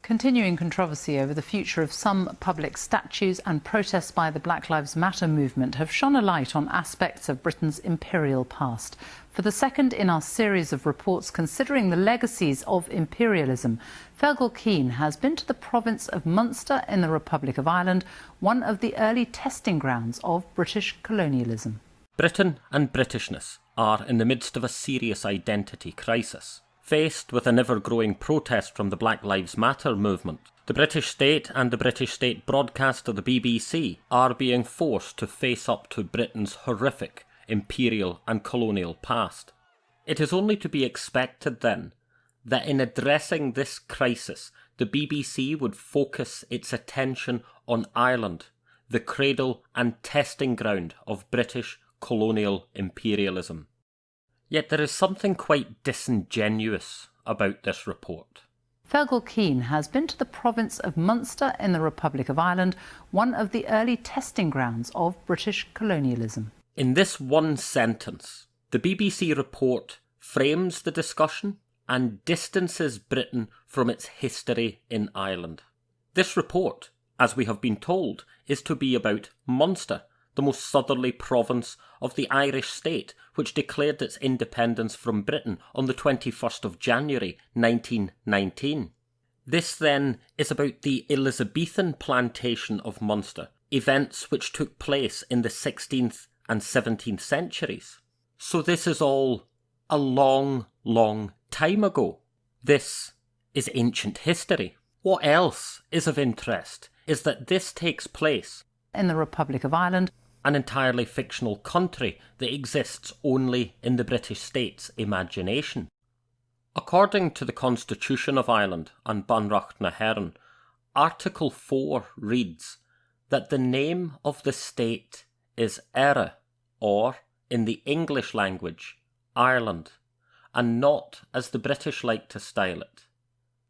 Continuing controversy over the future of some public statues and protests by the Black Lives Matter movement have shone a light on aspects of Britain's imperial past. For the second in our series of reports considering the legacies of imperialism, Fergal Keane has been to the province of Munster in the Republic of Ireland, one of the early testing grounds of British colonialism. Britain and Britishness are in the midst of a serious identity crisis. Faced with an ever-growing protest from the Black Lives Matter movement, the British state and the British state broadcaster, the BBC, are being forced to face up to Britain's horrific imperial and colonial past. It is only to be expected, then, that in addressing this crisis, the BBC would focus its attention on Ireland, the cradle and testing ground of British colonial imperialism. Yet there is something quite disingenuous about this report. Fergal Keane has been to the province of Munster in the Republic of Ireland, one of the early testing grounds of British colonialism. In this one sentence, the BBC report frames the discussion and distances Britain from its history in Ireland. This report, as we have been told, is to be about Munster, the most southerly province of the Irish state, which declared its independence from Britain on the 21st of January 1919. This then is about the Elizabethan plantation of Munster, events which took place in the 16th and 17th centuries. So this is all a long, long time ago. This is ancient history. What else is of interest is that this takes place in the Republic of Ireland, an entirely fictional country that exists only in the British state's imagination. According to the Constitution of Ireland and Banreacht na hÉireann, Article 4 reads that the name of the state is Éire, or, in the English language, Ireland, and not, as the British like to style it,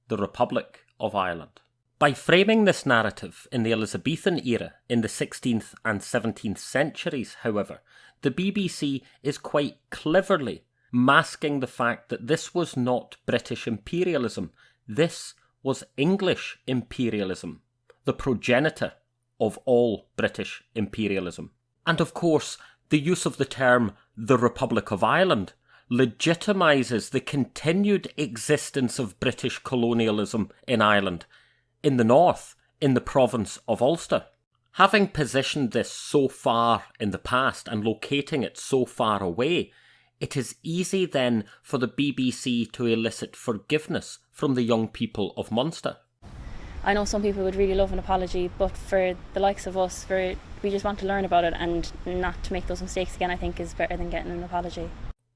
the Republic of Ireland. By framing this narrative in the Elizabethan era in the 16th and 17th centuries, however, the BBC is quite cleverly masking the fact that this was not British imperialism. This was English imperialism, the progenitor of all British imperialism. And of course, the use of the term the Republic of Ireland legitimises the continued existence of British colonialism in Ireland, in the north, in the province of Ulster. Having positioned this so far in the past and locating it so far away, it is easy then for the BBC to elicit forgiveness from the young people of Munster. I know some people would really love an apology, but for the likes of us, we just want to learn about it and not to make those mistakes again, I think is better than getting an apology.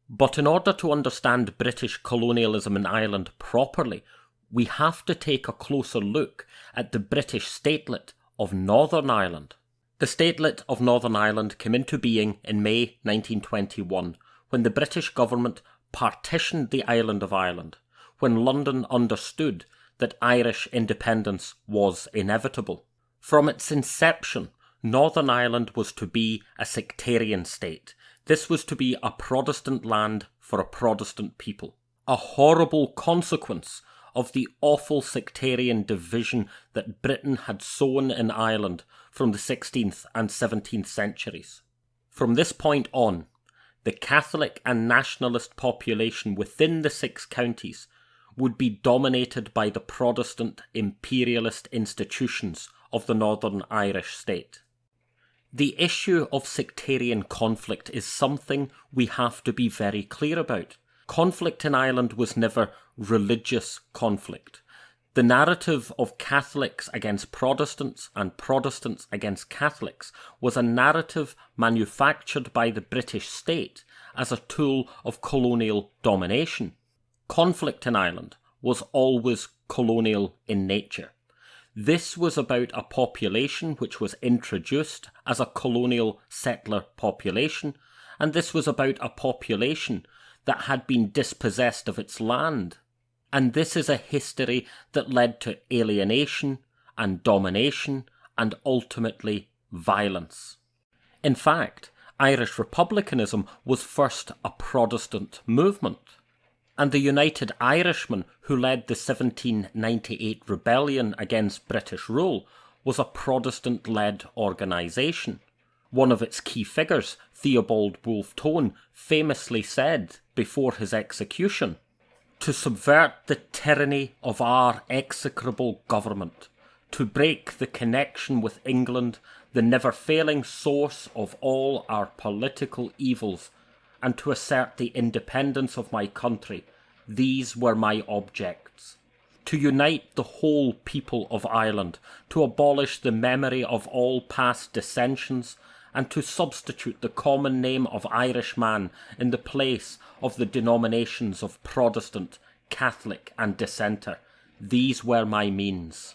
But in order to understand British colonialism in Ireland properly, we have to take a closer look at the British statelet of Northern Ireland. The statelet of Northern Ireland came into being in May 1921, when the British government partitioned the island of Ireland, when London understood that Irish independence was inevitable. From its inception, Northern Ireland was to be a sectarian state. This was to be a Protestant land for a Protestant people. A horrible consequence of the awful sectarian division that Britain had sown in Ireland from the 16th and 17th centuries. From this point on, the Catholic and nationalist population within the 6 counties would be dominated by the Protestant imperialist institutions of the Northern Irish state. The issue of sectarian conflict is something we have to be very clear about. Conflict in Ireland was never religious conflict. The narrative of Catholics against Protestants and Protestants against Catholics was a narrative manufactured by the British state as a tool of colonial domination. Conflict in Ireland was always colonial in nature. This was about a population which was introduced as a colonial settler population, and this was about a population that had been dispossessed of its land. And this is a history that led to alienation and domination and ultimately violence. In fact, Irish republicanism was first a Protestant movement. and the United Irishmen who led the 1798 rebellion against British rule was a Protestant-led organisation. One of its key figures, Theobald Wolfe Tone, famously said before his execution, "To subvert the tyranny of our execrable government, to break the connection with England, the never-failing source of all our political evils, and to assert the independence of my country, these were my objects. To unite the whole people of Ireland, to abolish the memory of all past dissensions, and to substitute the common name of Irishman in the place of the denominations of Protestant, Catholic and Dissenter. These were my means."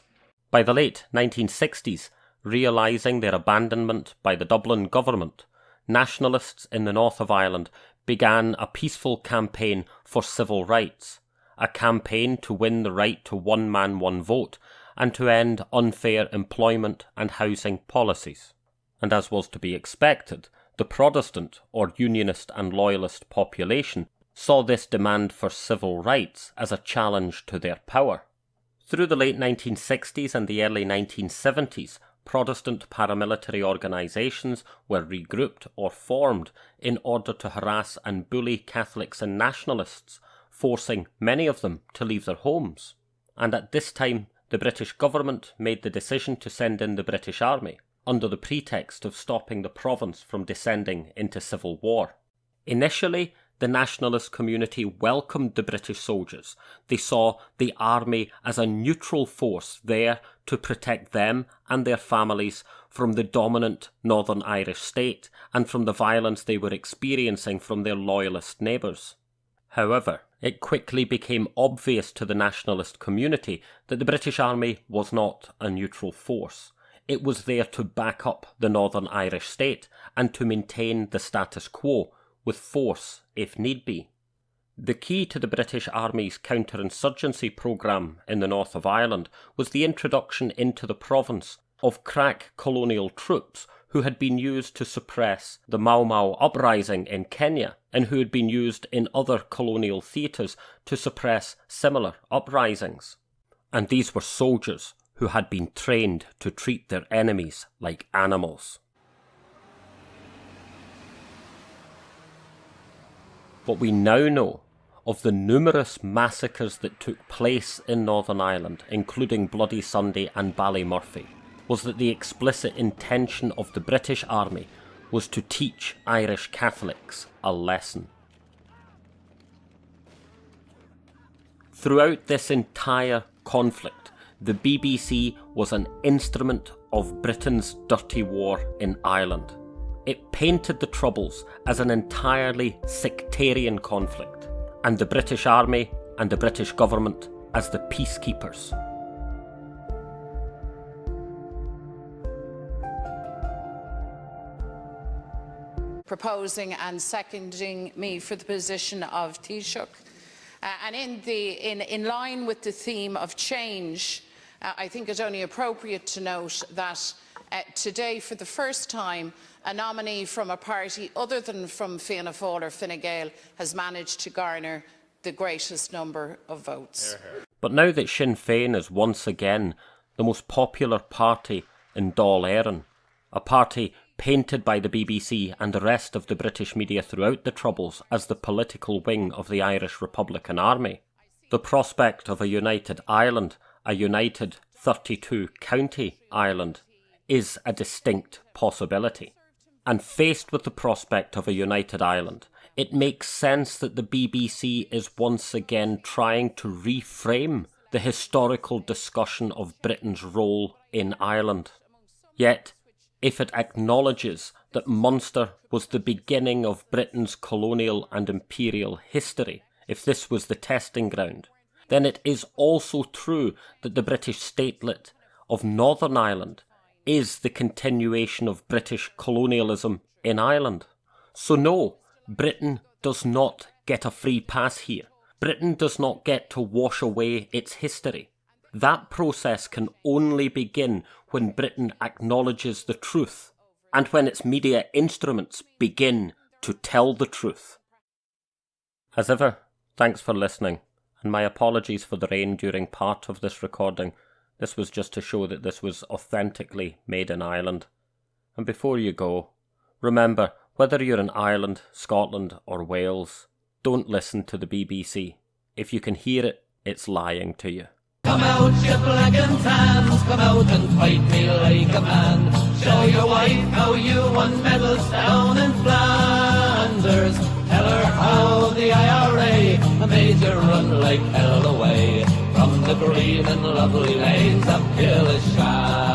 By the late 1960s, realising their abandonment by the Dublin government, nationalists in the north of Ireland began a peaceful campaign for civil rights, a campaign to win the right to one man, one vote, and to end unfair employment and housing policies. And as was to be expected, the Protestant or Unionist and Loyalist population saw this demand for civil rights as a challenge to their power. Through the late 1960s and the early 1970s, Protestant paramilitary organisations were regrouped or formed in order to harass and bully Catholics and nationalists, forcing many of them to leave their homes. And at this time, the British government made the decision to send in the British Army, under the pretext of stopping the province from descending into civil war. Initially, the nationalist community welcomed the British soldiers. They saw the army as a neutral force there to protect them and their families from the dominant Northern Irish state and from the violence they were experiencing from their loyalist neighbours. However, it quickly became obvious to the nationalist community that the British Army was not a neutral force. It was there to back up the Northern Irish state and to maintain the status quo, with force if need be. The key to the British Army's counterinsurgency programme in the north of Ireland was the introduction into the province of crack colonial troops who had been used to suppress the Mau Mau uprising in Kenya and who had been used in other colonial theatres to suppress similar uprisings. And these were soldiers who had been trained to treat their enemies like animals. What we now know of the numerous massacres that took place in Northern Ireland, including Bloody Sunday and Ballymurphy, was that the explicit intention of the British Army was to teach Irish Catholics a lesson. Throughout this entire conflict, the BBC was an instrument of Britain's dirty war in Ireland. It painted the Troubles as an entirely sectarian conflict, and the British Army and the British government as the peacekeepers. Proposing and seconding me for the position of Taoiseach. And in line with the theme of change, I think it's only appropriate to note that today, for the first time, a nominee from a party other than from Fianna Fáil or Fine Gael has managed to garner the greatest number of votes. But now that Sinn Féin is once again the most popular party in Dáil Éireann, a party painted by the BBC and the rest of the British media throughout the Troubles as the political wing of the Irish Republican Army, the prospect of a united Ireland, a united 32-county Ireland, is a distinct possibility. And faced with the prospect of a united Ireland, it makes sense that the BBC is once again trying to reframe the historical discussion of Britain's role in Ireland. Yet, if it acknowledges that Munster was the beginning of Britain's colonial and imperial history, if this was the testing ground, then it is also true that the British statelet of Northern Ireland is the continuation of British colonialism in Ireland. So no, Britain does not get a free pass here. Britain does not get to wash away its history. That process can only begin when Britain acknowledges the truth and when its media instruments begin to tell the truth. As ever, Thanks for listening, and my apologies for the rain during part of this recording. This was just to show that this was authentically made in Ireland. And before you go, remember, whether you're in Ireland, Scotland or Wales, don't listen to the BBC. If you can hear it, it's lying to you. Come out, you black and tans, come out and fight me like a man. Show your wife how you won medals down in Flanders. Tell her how the IRA made you run like hell away from the green and lovely lanes of Killishan.